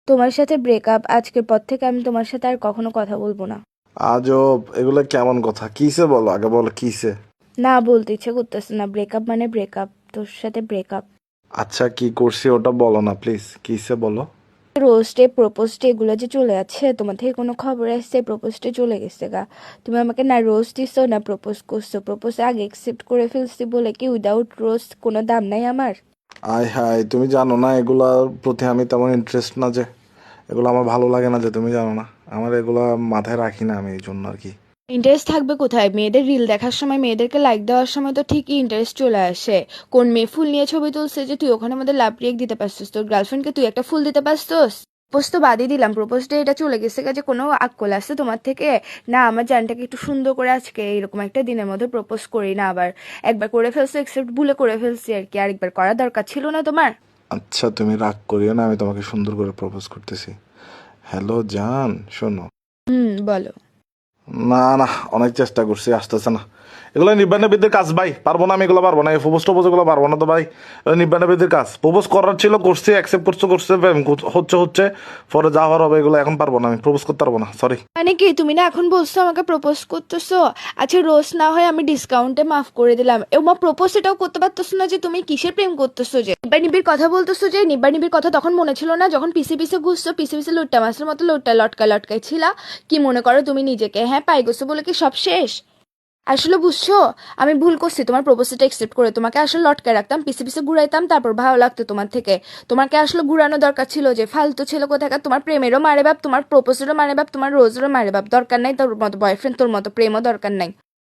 তোমার সাথে ব্রেকআপ, আজকের পর থেকে আমি তোমার সাথে আর কখনো কথা বলবো না। আজব, এগুলো কেমন কথা? কিসে বলো, আগে বলো কিসে। না, বলতে ইচ্ছে করতেছে না। ব্রেকআপ মানে ব্রেকআপ, তোর সাথে ব্রেকআপ। আচ্ছা, কি করছি ওটা বলো না প্লিজ, কিসে বলো। রোস্টে প্রপোজডে এগুলো যে চলে যাচ্ছে, তোমার থেকে কোনো খবর আসছে? প্রপোজডে চলে গেছে গা। তুমি আমাকে না রোস্ট দিছো না প্রপোজ করছো। প্রপোজ আগে অ্যাকসেপ্ট করে ফেলছি বলে কি উইদাউট রোস্ট কোনো দাম নাই আমার? আয় হায়, তুমি জানো না এগুলার প্রতি আমি তেমন ইন্টারেস্ট না, যে এগুলো আমার ভালো লাগে না, যে তুমি জানো না আমার এগুলা মাথায় রাখি না আমি, এই জন্য আর কি। ইন্টারেস্ট থাকবে কোথায়? মেয়েদের রিল দেখার সময়, মেয়েদেরকে লাইক দেওয়ার সময় তো ঠিকই ইন্টারেস্ট চলে আসে। কোন মেয়ে ফুল নিয়ে ছবি তুলছে যে তুই ওখানে মধ্যে লাভ রিয়েক্ট দিতে পারছিস? তোর গার্লফ্রেন্ডকে তুই একটা ফুল দিতে পারছিস? প্রপোজ তো বাদই দিলাম, প্রপোজ ডে এটা চলে গেছে যে কোনো আক্কল আসছে তোমার থেকে? না, আমার জানটাকে একটু সুন্দর করে আজকে এরকম একটা দিনের মধ্যে প্রপোজ করি না আবার। একবার করে ফেলছো, একসেপ্ট ভুলে করে ফেলছি আর কি, আরেকবার করা দরকার ছিল না তোমার? আচ্ছা, তুমি রাগ করিও না, আমি তোমাকে সুন্দর করে প্রপোজ করতেছি। হ্যালো জান, শোনো। বলো। না না, অনেক চেষ্টা করছি, আসতেছে না। এগুলো নিব্বানবীদের কাজ ভাই, পারবো না আমি, এগুলো পারবো না, এই প্রপোজ টপোজ এগুলো পারবো না তো ভাই। নিব্বানবীদের কাজ, প্রপোজ করার ছিল করছি, অ্যাকসেপ্ট করছে করছে, হচ্ছে হচ্ছে, পরে যা হওয়ার হবে। এগুলো এখন পারবো না, আমি প্রপোজ করতে পারবো না, সরি। মানে কি তুমি না এখন বলছো আমাকে প্রপোজ করতেছো? আচ্ছা, রোজ না হয় আমি ডিসকাউন্টে মাফ করে দিলাম, মা প্রপোজ এটাও করতে পারতেছো না যে তুমি কিসের প্রেম করতেছো? যে নিব্বা নিবির কথা বলতেছো, যে নিব্বা নিবির কথা তখন মনে ছিল না যখন পিছে পিছে ঘুরছো, পিছে পিছে লুট্টা মাছের মতো লটকায় লটকায় ছিলা? কি মনে করো তুমি নিজেকে? হ্যাঁ, পাই গেছো বলে কি সব শেষ? আসলে বুঝছো, আমি ভুল করছি তোমার প্রপোজটা একসেপ্ট করে। তোমাকে আসলে লটকায় রাখতাম, পিছে পিছে ঘুরাইতাম, তারপর ভালো লাগতো তোমার থেকে। তোমাকে আসলে ঘুরানো দরকার ছিল, যে ফালতু ছিল কোথাকার। তোমার প্রেমেরও মারে বাপ, তোমার প্রপোজেরও মারে বাপ, তোমার রোজেরও মারে বাপ। দরকার নাই তোর মতো বয়ফ্রেন্ড, তোর মতো প্রেমও দরকার নাই।